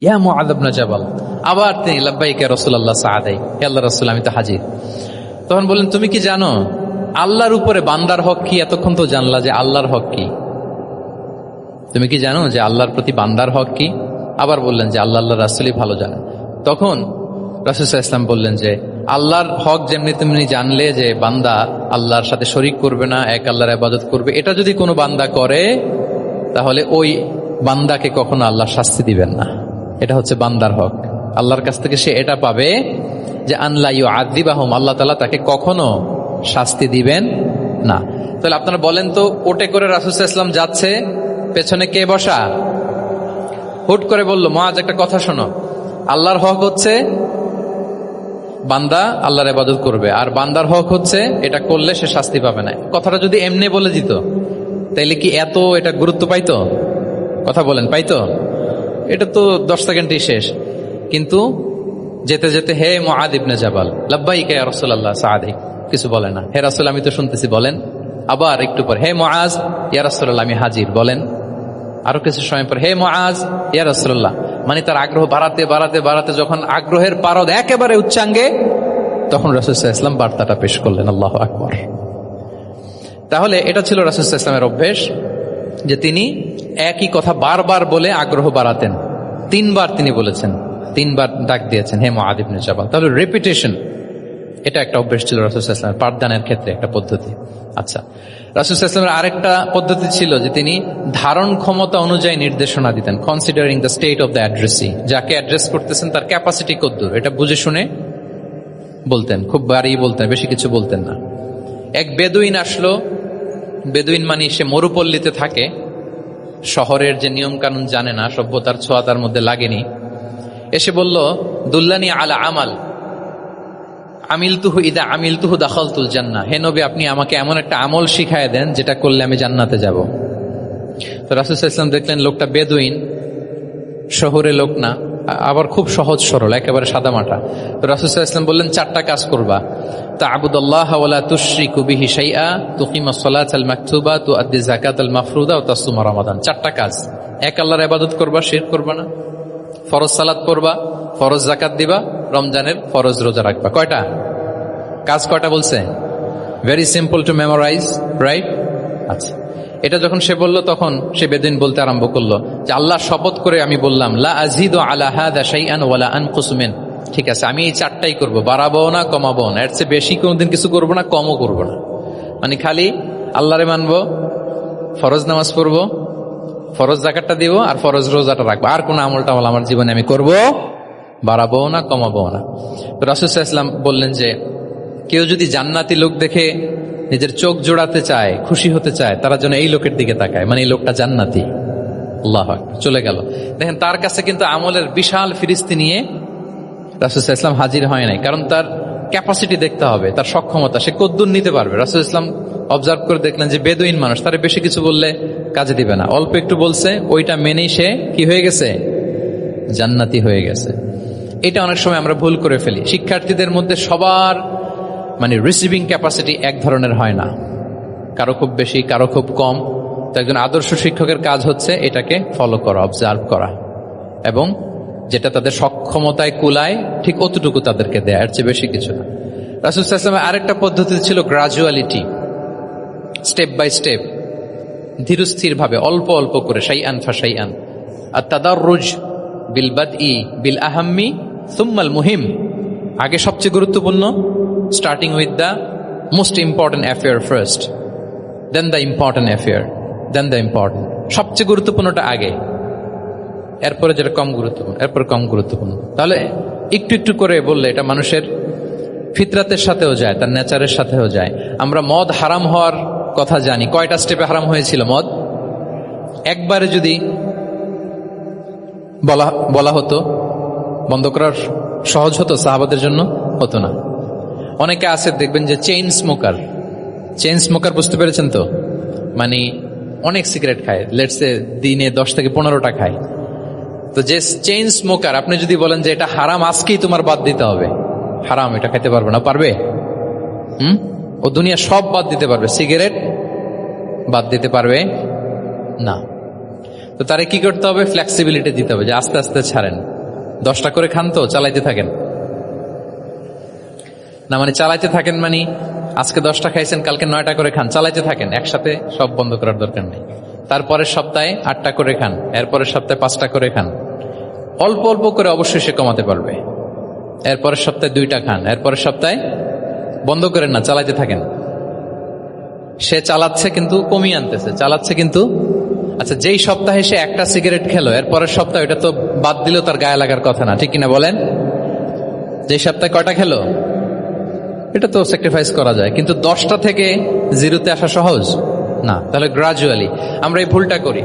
ইয়া মুআয ইবনে জাবাল, আবার তিনি লাব্বাইক ইয়া রাসূলুল্লাহ সাআদাই, হে আল্লাহর রাসূল আমি তো হাজির। তখন বললেন তুমি কি জানো আল্লাহর উপরে বান্দার হক কি? এতক্ষণ তো জানলা যে আল্লাহর হক কি, তুমি কি জানো যে আল্লাহর প্রতি বান্দার হক কি? আবার বললেন যে আল্লাহ রাসূলই ভালো জানেন। তখন রাসূল সাল্লাল্লাহু আলাইহি ওয়াসাল্লাম বললেন যে আল্লাহর হক যেমনি তুমি জানলে যে বান্দা আল্লাহর সাথে শরীক করবে না, এক আল্লাহর ইবাদত করবে, এটা যদি কোনো বান্দা করে তাহলে ওই বান্দাকে কখনো আল্লাহ শাস্তি দিবেন না। এটা হচ্ছে বান্দার হক। আল্লাহর কাছ থেকে সে এটা পাবে যে আনলা ইউআযিবাহুম, আল্লাহ তাআলা তাকে কখনো শাস্তি দিবেন না। তাহলে আপনারা বলেন তো, ওটে করে রাসূল সাল্লাল্লাহু আলাইহি ওয়াসাল্লাম যাচ্ছে, পেছনে কে বসা? হুট করে বলল মুআয একটা কথা শোনো, আল্লাহর হক হচ্ছে বান্দা আল্লাহর ইবাদত করবে, আর বান্দার হক হচ্ছে এটা করলে সে শাস্তি পাবে না। কথাটা যদি এমনি বলে দিত তাইলে কি এত এটা গুরুত্ব পাইতো? কথা বলেন, পাইতো? এটা তো 10 সেকেন্ডই শেষ। কিন্তু যেতে যেতে হে মুআয ইবনে জাবাল, লাব্বাইক ইয়া রাসূলুল্লাহ সাআদি, কিছু বলে না। হে রাসূল আমি তো শুনতেছি, বলেন। আবার একটু পর হে মুআয ইয়া রাসূলুল্লাহ আমি হাজির, বলেন। আরো কিছু সময় পর হে মুআয ইয়া রাসূলুল্লাহ, মানে তার আগ্রহ বাড়াতে বাড়াতে বাড়াতে যখন আগ্রহের পারদ একেবারে উচ্চাঙ্গে, তখন রাসূল সাল্লাল্লাহু আলাইহি ওয়াসাল্লাম বার্তাটা পেশ করলেন। আল্লাহু আকবার। তাহলে এটা ছিল রাসূল সাল্লাল্লাহু আলাইহি ওয়াসাল্লামের অভ্যেস যে তিনি একই কথা বারবার বলে আগ্রহ বাড়াতেন। 3 বার তিনি বলেছেন, 3 বার ডাক দিয়েছেন হে মুআয ইবনে জাবাল। তাহলে রিপিটেশন এটা একটা অভ্যেস ছিল রাসূল সাল্লাল্লাহু আলাইহি ওয়াসাল্লামের, পাঠদানের ক্ষেত্রে একটা পদ্ধতি। আচ্ছা, রাসূল সাল্লাল্লাহু আলাইহি ওয়াসাল্লামের আরেকটা পদ্ধতি ছিল যে তিনি ধারণ ক্ষমতা অনুযায়ী নির্দেশনা দিতেন, considering the state of the addressee. যাকে অ্যাড্রেস করতেছেন তার ক্যাপাসিটি কতদূর, এটা বুঝে শুনে বলতেন, খুব বাড়িয়ে বলতেন, বেশি কিছু বলতেন না। এক বেদুইন আসলো, বেদুইন মানে সে মরুপল্লীতে থাকে, শহরের যে নিয়ম কানুন জানে না, সভ্যতার ছোঁয়া তার মধ্যে লাগেনি। এসে বলল দুল্লানি আলা আমাল আমিলতুহু ইদা আমিলতুহু দাখালতুল জান্নাহ, হে নবী আপনি আমাকে এমন একটা আমল শিখায় দেন যেটা করলে আমি জান্নাতে যাব। তো রাসূল সাল্লাল্লাহু আলাইহি ওয়াসাল্লাম দেখলেন লোকটা বেদুইন, শহরে লোক না, আবার খুব সহজ সরল, একেবারে সাদামাটা। তো রাসূল সাল্লাল্লাহু আলাইহি ওয়াসাল্লাম বললেন 4টা কাজ করবা, তা'বুদাল্লাহ ওয়া লা তুশরিকু বিহি শাইআ, তুকিমাস সালাতাল মাকতুবা, তুআদ্দি যাকাতাল মাফরুদা ওয়া তাসুমা রমাদান। 4টা কাজ। এক আল্লাহর ইবাদত করবা, শিরক করবা না, ফরজ সালাত পড়বা, ফরজ যাকাত দিবা, রমজানের ফরজ রোজা রাখবা। কয়টা কাজ? কয়টা বলছে? Very simple to memorize, right? আচ্ছা, এটা যখন সে বলল তখন সে বেদুইন বলতে আরম্ভ করলো যে আল্লাহর শপথ করে আমি বললাম লা আযীদু আলা হাযা শাইআন ওয়া লা আনকুসু মিন, ঠিক আছে আমি এই 4টাই করব, বাড়াবো না কমাবো না, এর চেয়ে বেশি কোনোদিন কিছু করব না, কমও করব না। মানে খালি আল্লাহরে মানবো, ফরজ নামাজ পড়বো, ফরজ যাকাতটা দিব, আর ফরজ রোজাটা রাখবো, আর কোন আমল টামল আমার জীবনে আমি করব, বাড়াবো না কমাবো না। তো রাসূল সাল্লাল্লাহু আলাইহি ওয়াসাল্লাম বললেন যে কেউ যদি জান্নাতি লোক দেখে নিজের চোখ জোড়াতে চায়, খুশি হতে চায়, তারা যেন এই লোকের দিকে তাকায়, মানে এই লোকটা জান্নাতি। আল্লাহু আকবার। চলে গেল। দেখেন তার কাছে কিন্তু আমলের বিশাল ফিরিস্তি নিয়ে রাসূল সাল্লাল্লাহু আলাইহি ওয়াসাল্লাম হাজির হয় নাই, কারণ তার ক্যাপাসিটি দেখতে হবে, তার সক্ষমতা, সে কদ্দুর নিতে পারবে। রাসূল সাল্লাল্লাহু আলাইহি ওয়াসাল্লাম অবজার্ভ করে দেখলেন যে বেদুইন মানুষ, তার বেশি কিছু বললে কাজে দিবে না, অল্প একটু বলছে, ওইটা মেনেই সে কি হয়ে গেছে? জান্নাতি হয়ে গেছে। এটা অনেক সময় আমরা ভুল করে ফেলি। শিক্ষার্থীদের মধ্যে সবার মানে রিসিভিং ক্যাপাসিটি এক ধরনের হয় না, কারো খুব বেশি, কারো খুব কম। তো একজন আদর্শ শিক্ষকের কাজ হচ্ছে এটাকে ফলো করা, অবজার্ভ করা, এবং যেটা তাদের সক্ষমতায় কুলায় ঠিক অতটুকু তাদেরকে দেয়, এর চেয়ে বেশি কিছু না। রাসূল সাল্লাল্লাহু আলাইহি ওয়াসাল্লামের আরেকটা পদ্ধতি ছিল গ্রাজুয়ালিটি, স্টেপ বাই স্টেপ, ধীরস্থির ভাবে, অল্প অল্প করে, শাইআন ফাশাইআন। আর তাদাররুজ বিল বাদই বিল আহাম্মি সুম্মাল মুহিম, আগে সবচেয়ে গুরুত্বপূর্ণ, starting with the most important affair first, then the important affair, then the important, সবচেয়ে গুরুত্বপূর্ণটা আগে, এরপরে যেটা কম গুরুত্বপূর্ণ, এরপর কম গুরুত্বপূর্ণ। তাহলে একটু একটু করে বললে এটা মানুষের ফিতরাতের সাথেও যায়, তার নেচারের সাথেও যায়। আমরা মদ হারাম হওয়ার কথা জানি, কয়টা স্টেপে হারাম হয়েছিল মদ? একবারে যদি বলা হতো বন্ধ করার সহজ হতো সাহাবাদের জন্য? হতো না। অনেকে আছে দেখবেন যে চেইন স্মোকার, বুঝতে পেরেছেন তো? মানে অনেক সিগারেট খায়, লেটস সে দিনে 10 থেকে 15টা খায়। তো যে চেইন স্মোকার, আপনি যদি বলেন যে এটা হারাম, আজকেই তোমার বাদ দিতে হবে, হারাম, এটা খেতে পারবে না, পারবে? ও দুনিয়া সব বাদ দিতে পারবে, সিগারেট বাদ দিতে পারবে না। তো তারে কি করতে হবে? ফ্লেক্সিবিলিটি দিতে হবে যে আস্তে আস্তে ছাড়েন। 10টা করে খান তো চালাইতে থাকেন না, মানে চালাইতে থাকেন মানে আজকে 10টা খাইছেন কালকে 9টা করে খান, চালাইতে থাকেন, একসাথে সব বন্ধ করার দরকার নেই। তারপরের সপ্তাহে 8টা করে খান, এরপরের সপ্তাহে 5টা করে খান, অল্প অল্প করে অবশ্যই সে কমাতে পারবে। এরপরের সপ্তাহে 2টা খান, এরপরের সপ্তাহে বন্ধ করেন না, চালাইতে থাকেন। সে চালাচ্ছে কিন্তু কমিয়ে আনতেছে, চালাচ্ছে কিন্তু। আচ্ছা, যেই সপ্তাহে সে 1টা সিগারেট খেলো, এরপরের সপ্তাহে এটা তো বাদ দিলেও তার গায়ে লাগার কথা না, ঠিক কিনা বলেন? যেই সপ্তাহে কয়টা খেলো এটা তো স্যাক্রিফাইস করা যায়, কিন্তু 10টা থেকে 0-তে আসা সহজ না। তাহলে গ্রাজুয়ালি আমরা এই ভুলটা করি।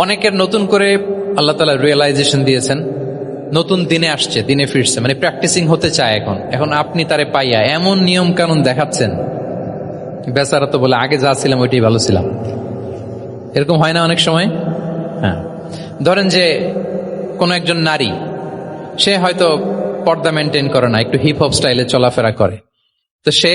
অনেকের নতুন করে আল্লাহ তাআলা রিয়েলাইজেশন দিয়েছেন, নতুন দিনে আসছে, দিনে ফিরছে, মানে প্র্যাকটিসিং হতে চায়। এখন আপনি তারে পাইয়া এমন নিয়ম কানুন দেখাচ্ছেন, বেচারা তো বলে আগে যা ছিলাম ওইটাই ভালো ছিলাম। এরকম হয় না অনেক সময়? হ্যাঁ, ধরেন যে কোন একজন নারী, সে হয়তো পর্দা মেনটেন করে না, একটু হিপ হপ স্টাইলে চলাফেরা করে, তো সে